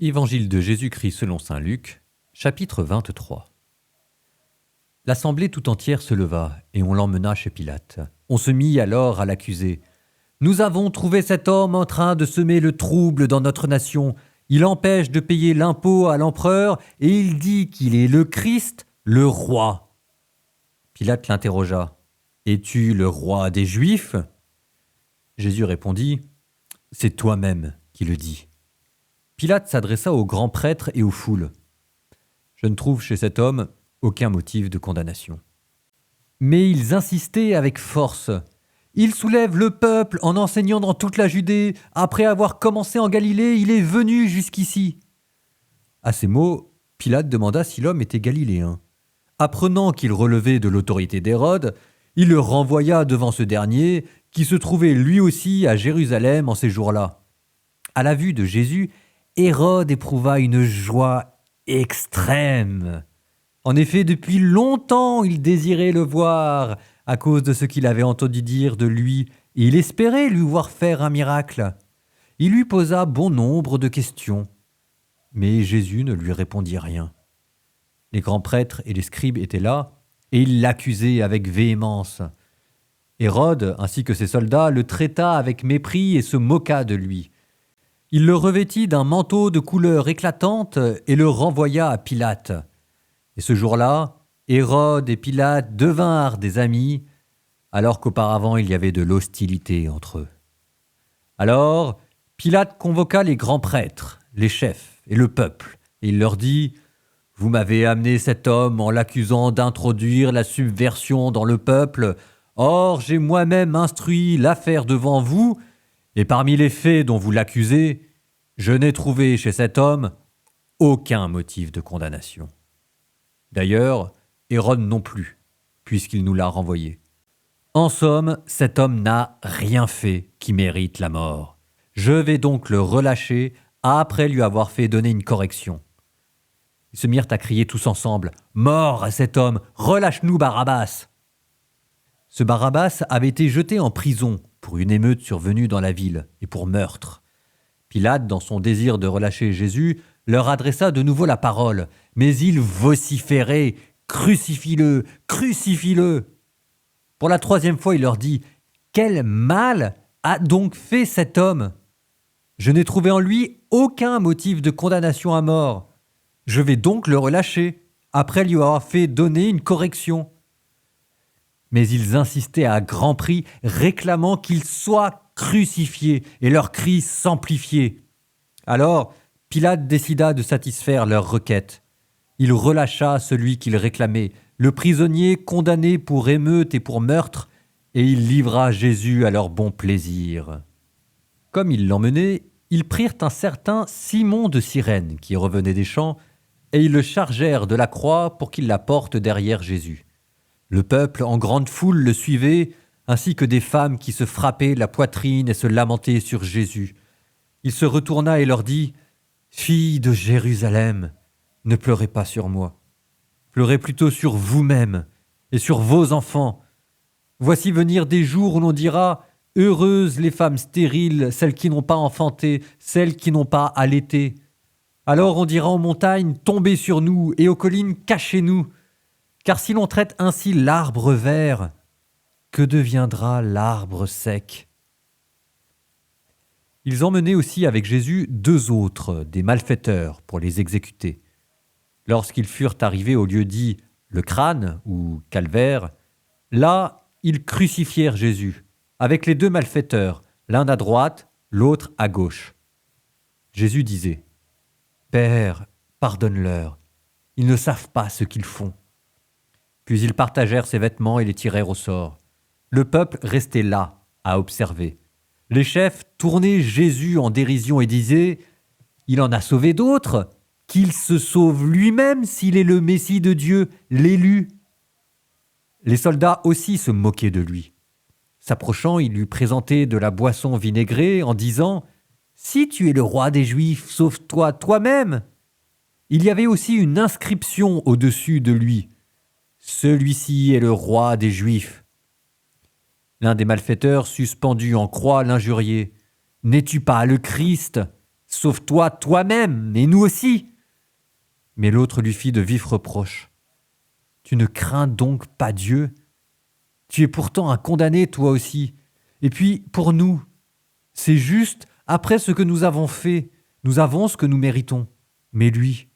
Évangile de Jésus-Christ selon saint Luc, chapitre 23. L'assemblée tout entière se leva, et on l'emmena chez Pilate. On se mit alors à l'accuser. « Nous avons trouvé cet homme en train de semer le trouble dans notre nation. Il empêche de payer l'impôt à l'empereur, et il dit qu'il est le Christ, le roi. » Pilate l'interrogea. « Es-tu le roi des Juifs ?» Jésus répondit. « C'est toi-même qui le dis. » Pilate s'adressa aux grands prêtres et aux foules. Je ne trouve chez cet homme aucun motif de condamnation. Mais ils insistaient avec force. Il soulève le peuple en enseignant dans toute la Judée. Après avoir commencé en Galilée, il est venu jusqu'ici. À ces mots, Pilate demanda si l'homme était galiléen. Apprenant qu'il relevait de l'autorité d'Hérode, il le renvoya devant ce dernier, qui se trouvait lui aussi à Jérusalem en ces jours-là. À la vue de Jésus, Hérode éprouva une joie extrême. En effet, depuis longtemps, il désirait le voir à cause de ce qu'il avait entendu dire de lui, et il espérait lui voir faire un miracle. Il lui posa bon nombre de questions, mais Jésus ne lui répondit rien. Les grands prêtres et les scribes étaient là, et ils l'accusaient avec véhémence. Hérode, ainsi que ses soldats, le traita avec mépris et se moqua de lui. Il le revêtit d'un manteau de couleur éclatante et le renvoya à Pilate. Et ce jour-là, Hérode et Pilate devinrent des amis, alors qu'auparavant il y avait de l'hostilité entre eux. Alors, Pilate convoqua les grands prêtres, les chefs et le peuple, et il leur dit « Vous m'avez amené cet homme en l'accusant d'introduire la subversion dans le peuple. Or, j'ai moi-même instruit l'affaire devant vous, et parmi les faits dont vous l'accusez, je n'ai trouvé chez cet homme aucun motif de condamnation. D'ailleurs, Hérode non plus, puisqu'il nous l'a renvoyé. En somme, cet homme n'a rien fait qui mérite la mort. Je vais donc le relâcher après lui avoir fait donner une correction. » Ils se mirent à crier tous ensemble « Mort à cet homme, relâche-nous Barabbas !» Ce Barabbas avait été jeté en prison pour une émeute survenue dans la ville et pour meurtre. Pilate, dans son désir de relâcher Jésus, leur adressa de nouveau la parole, mais ils vociféraient « Crucifie-le, crucifie-le !» Pour la troisième fois, il leur dit « Quel mal a donc fait cet homme ? Je n'ai trouvé en lui aucun motif de condamnation à mort. Je vais donc le relâcher, après lui avoir fait donner une correction. » Mais ils insistaient à grand prix, réclamant qu'il soit crucifié, et leurs cris s'amplifiaient. Alors, Pilate décida de satisfaire leur requête. Il relâcha celui qu'il réclamait, le prisonnier condamné pour émeute et pour meurtre, et il livra Jésus à leur bon plaisir. Comme ils l'emmenaient, ils prirent un certain Simon de Cyrène qui revenait des champs, et ils le chargèrent de la croix pour qu'il la porte derrière Jésus. Le peuple en grande foule le suivait, ainsi que des femmes qui se frappaient la poitrine et se lamentaient sur Jésus. Il se retourna et leur dit « Filles de Jérusalem, ne pleurez pas sur moi. Pleurez plutôt sur vous-même et sur vos enfants. Voici venir des jours où l'on dira « Heureuses les femmes stériles, celles qui n'ont pas enfanté, celles qui n'ont pas allaité. » Alors on dira aux montagnes « Tombez sur nous » et aux collines « Cachez-nous ». Car si l'on traite ainsi l'arbre vert, que deviendra l'arbre sec ? Ils emmenaient aussi avec Jésus 2 autres, des malfaiteurs, pour les exécuter. Lorsqu'ils furent arrivés au lieu dit le crâne ou calvaire, là ils crucifièrent Jésus, avec les 2 malfaiteurs, l'un à droite, l'autre à gauche. Jésus disait « Père, pardonne-leur, ils ne savent pas ce qu'ils font. » Puis ils partagèrent ses vêtements et les tirèrent au sort. Le peuple restait là, à observer. Les chefs tournaient Jésus en dérision et disaient « Il en a sauvé d'autres, qu'il se sauve lui-même s'il est le Messie de Dieu, l'élu. » Les soldats aussi se moquaient de lui. S'approchant, ils lui présentaient de la boisson vinaigrée en disant « Si tu es le roi des Juifs, sauve-toi toi-même !» Il y avait aussi une inscription au-dessus de lui. Celui-ci est le roi des Juifs. L'un des malfaiteurs, suspendu en croix, l'injuriait. « N'es-tu pas le Christ ? Sauve-toi toi-même, et nous aussi. » Mais l'autre lui fit de vifs reproches. « Tu ne crains donc pas Dieu ? Tu es pourtant un condamné toi aussi. Et puis, pour nous, c'est juste, après ce que nous avons fait, nous avons ce que nous méritons. Mais lui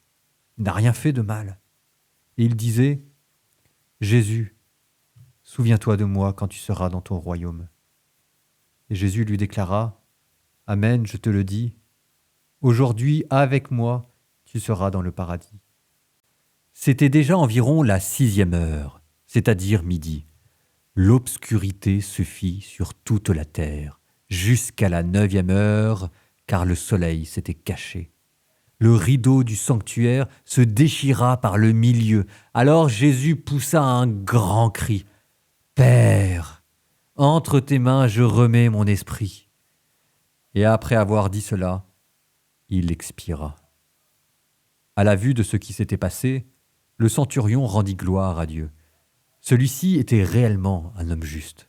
n'a rien fait de mal. » Et il disait, « Jésus, souviens-toi de moi quand tu seras dans ton royaume. » Et Jésus lui déclara, « Amen, je te le dis, aujourd'hui avec moi, tu seras dans le paradis. » C'était déjà environ la 6e heure, c'est-à-dire midi. L'obscurité se fit sur toute la terre, jusqu'à la 9e heure, car le soleil s'était caché. Le rideau du sanctuaire se déchira par le milieu. Alors Jésus poussa un grand cri. « Père, entre tes mains je remets mon esprit. » Et après avoir dit cela, il expira. À la vue de ce qui s'était passé, le centurion rendit gloire à Dieu. Celui-ci était réellement un homme juste.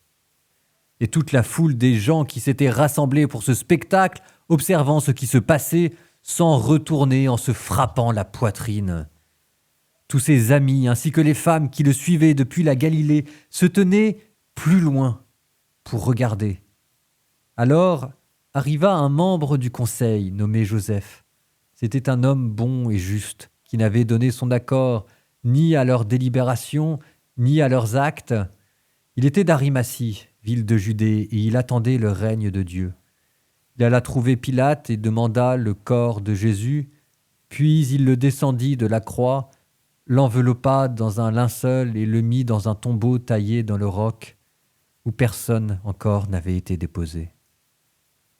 Et toute la foule des gens qui s'étaient rassemblés pour ce spectacle, observant ce qui se passait, s'en retournaient en se frappant la poitrine. Tous ses amis, ainsi que les femmes qui le suivaient depuis la Galilée, se tenaient plus loin pour regarder. Alors arriva un membre du conseil nommé Joseph. C'était un homme bon et juste, qui n'avait donné son accord ni à leurs délibérations, ni à leurs actes. Il était d'Arimathie, ville de Judée, et il attendait le règne de Dieu. Il alla trouver Pilate et demanda le corps de Jésus, puis il le descendit de la croix, l'enveloppa dans un linceul et le mit dans un tombeau taillé dans le roc, où personne encore n'avait été déposé.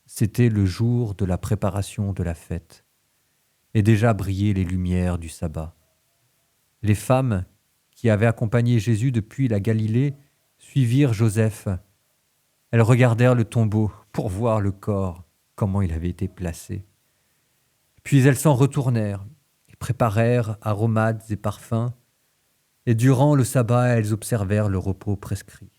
C'était le jour de la préparation de la fête, et déjà brillaient les lumières du sabbat. Les femmes qui avaient accompagné Jésus depuis la Galilée suivirent Joseph. Elles regardèrent le tombeau pour voir le corps, comment il avait été placé. Puis elles s'en retournèrent et préparèrent aromates et parfums, et durant le sabbat, elles observèrent le repos prescrit.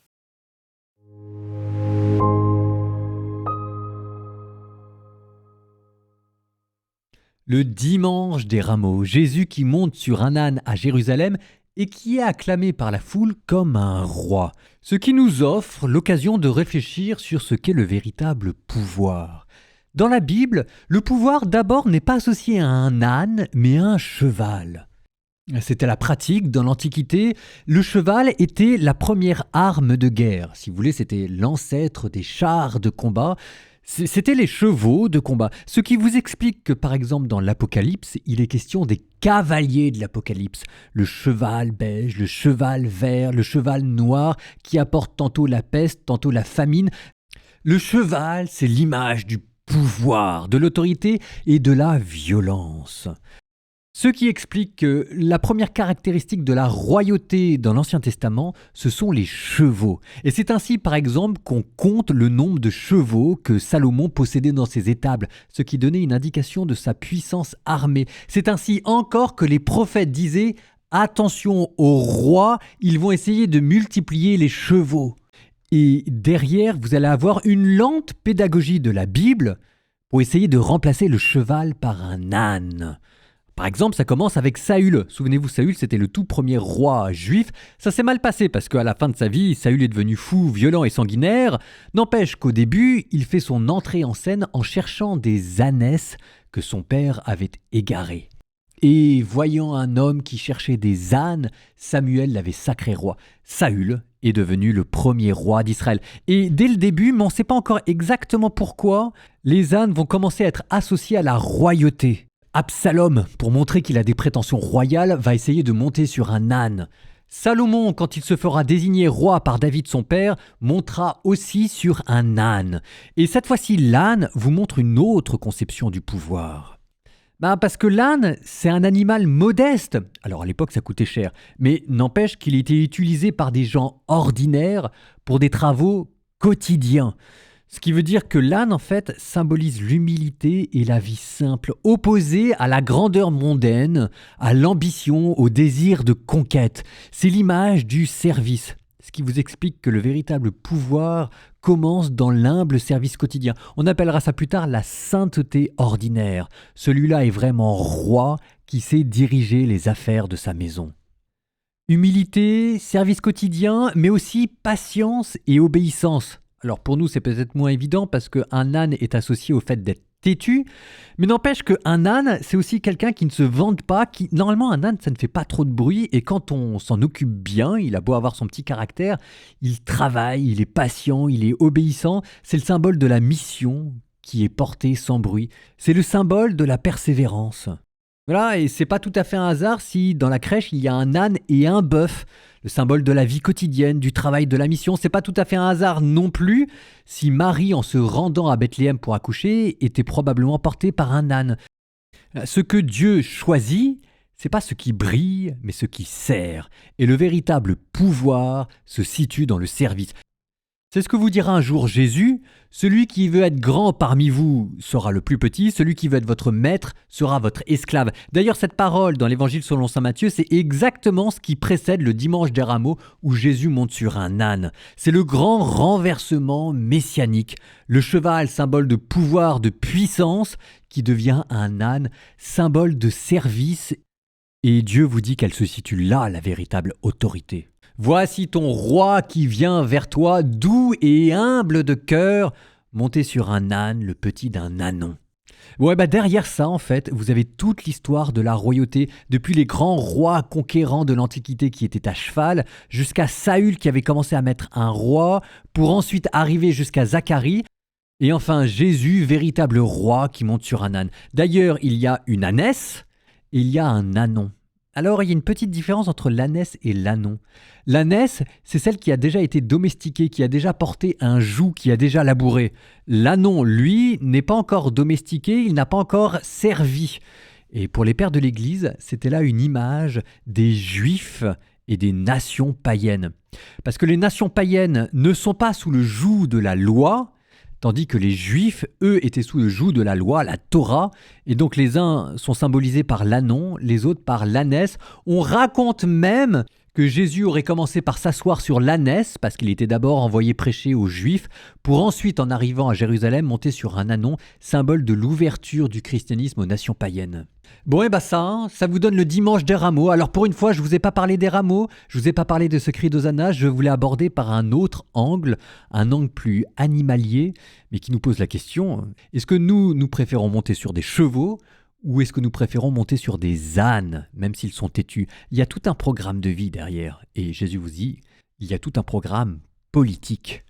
Le dimanche des Rameaux, Jésus qui monte sur un âne à Jérusalem et qui est acclamé par la foule comme un roi, ce qui nous offre l'occasion de réfléchir sur ce qu'est le véritable pouvoir. Dans la Bible, le pouvoir d'abord n'est pas associé à un âne, mais à un cheval. C'était la pratique dans l'Antiquité. Le cheval était la première arme de guerre. Si vous voulez, c'était l'ancêtre des chars de combat. C'était les chevaux de combat. Ce qui vous explique que, par exemple, dans l'Apocalypse, il est question des cavaliers de l'Apocalypse. Le cheval beige, le cheval vert, le cheval noir, qui apporte tantôt la peste, tantôt la famine. Le cheval, c'est l'image du pouvoir, de l'autorité et de la violence. Ce qui explique que la première caractéristique de la royauté dans l'Ancien Testament, ce sont les chevaux. Et c'est ainsi, par exemple, qu'on compte le nombre de chevaux que Salomon possédait dans ses étables, ce qui donnait une indication de sa puissance armée. C'est ainsi encore que les prophètes disaient « Attention aux rois, ils vont essayer de multiplier les chevaux ». Et derrière, vous allez avoir une lente pédagogie de la Bible pour essayer de remplacer le cheval par un âne. Par exemple, ça commence avec Saül. Souvenez-vous, Saül, c'était le tout premier roi juif. Ça s'est mal passé parce qu'à la fin de sa vie, Saül est devenu fou, violent et sanguinaire. N'empêche qu'au début, il fait son entrée en scène en cherchant des ânesses que son père avait égarées. Et voyant un homme qui cherchait des ânes, Samuel l'avait sacré roi. Saül est devenu le premier roi d'Israël. Et dès le début, mais on ne sait pas encore exactement pourquoi, les ânes vont commencer à être associés à la royauté. Absalom, pour montrer qu'il a des prétentions royales, va essayer de monter sur un âne. Salomon, quand il se fera désigner roi par David son père, montera aussi sur un âne. Et cette fois-ci, l'âne vous montre une autre conception du pouvoir. Parce que l'âne, c'est un animal modeste. Alors à l'époque, ça coûtait cher. Mais n'empêche qu'il était utilisé par des gens ordinaires pour des travaux quotidiens. Ce qui veut dire que l'âne, en fait, symbolise l'humilité et la vie simple, opposée à la grandeur mondaine, à l'ambition, au désir de conquête. C'est l'image du service. Ce qui vous explique que le véritable pouvoir commence dans l'humble service quotidien. On appellera ça plus tard la sainteté ordinaire. Celui-là est vraiment roi qui sait diriger les affaires de sa maison. Humilité, service quotidien, mais aussi patience et obéissance. Alors pour nous, c'est peut-être moins évident parce qu'un âne est associé au fait d'être têtu, mais n'empêche qu'un âne, c'est aussi quelqu'un qui ne se vante pas, normalement un âne, ça ne fait pas trop de bruit, et quand on s'en occupe bien, il a beau avoir son petit caractère, il travaille, il est patient, il est obéissant, c'est le symbole de la mission qui est portée sans bruit, c'est le symbole de la persévérance. Voilà, et c'est pas tout à fait un hasard si dans la crèche il y a un âne et un bœuf, le symbole de la vie quotidienne, du travail, de la mission. C'est pas tout à fait un hasard non plus si Marie, en se rendant à Bethléem pour accoucher, était probablement portée par un âne. Ce que Dieu choisit, c'est pas ce qui brille, mais ce qui sert. Et le véritable pouvoir se situe dans le service. C'est ce que vous dira un jour Jésus, celui qui veut être grand parmi vous sera le plus petit, celui qui veut être votre maître sera votre esclave. D'ailleurs, cette parole dans l'évangile selon saint Matthieu, c'est exactement ce qui précède le dimanche des Rameaux où Jésus monte sur un âne. C'est le grand renversement messianique. Le cheval, symbole de pouvoir, de puissance, qui devient un âne, symbole de service. Et Dieu vous dit qu'elle se situe là, la véritable autorité. Voici ton roi qui vient vers toi, doux et humble de cœur, monté sur un âne, le petit d'un ânon. Derrière ça, en fait, vous avez toute l'histoire de la royauté, depuis les grands rois conquérants de l'Antiquité qui étaient à cheval, jusqu'à Saül qui avait commencé à mettre un roi, pour ensuite arriver jusqu'à Zacharie, et enfin Jésus, véritable roi qui monte sur un âne. D'ailleurs, il y a une ânesse et il y a un ânon. Alors, il y a une petite différence entre l'ânesse et l'ânon. L'ânesse, c'est celle qui a déjà été domestiquée, qui a déjà porté un joug, qui a déjà labouré. L'ânon, lui, n'est pas encore domestiqué, il n'a pas encore servi. Et pour les pères de l'Église, c'était là une image des Juifs et des nations païennes. Parce que les nations païennes ne sont pas sous le joug de la loi, tandis que les Juifs, eux, étaient sous le joug de la loi, la Torah, et donc les uns sont symbolisés par l'ânon, les autres par l'ânesse. On raconte même que Jésus aurait commencé par s'asseoir sur l'ânesse, parce qu'il était d'abord envoyé prêcher aux Juifs, pour ensuite, en arrivant à Jérusalem, monter sur un ânon, symbole de l'ouverture du christianisme aux nations païennes. Ça vous donne le dimanche des Rameaux. Alors pour une fois, je ne vous ai pas parlé des Rameaux, je ne vous ai pas parlé de ce cri d'Hosanna, je voulais aborder par un autre angle, un angle plus animalier, mais qui nous pose la question, est-ce que nous préférons monter sur des chevaux ou est-ce que nous préférons monter sur des ânes, même s'ils sont têtus? Il y a tout un programme de vie derrière, et Jésus vous dit, il y a tout un programme politique.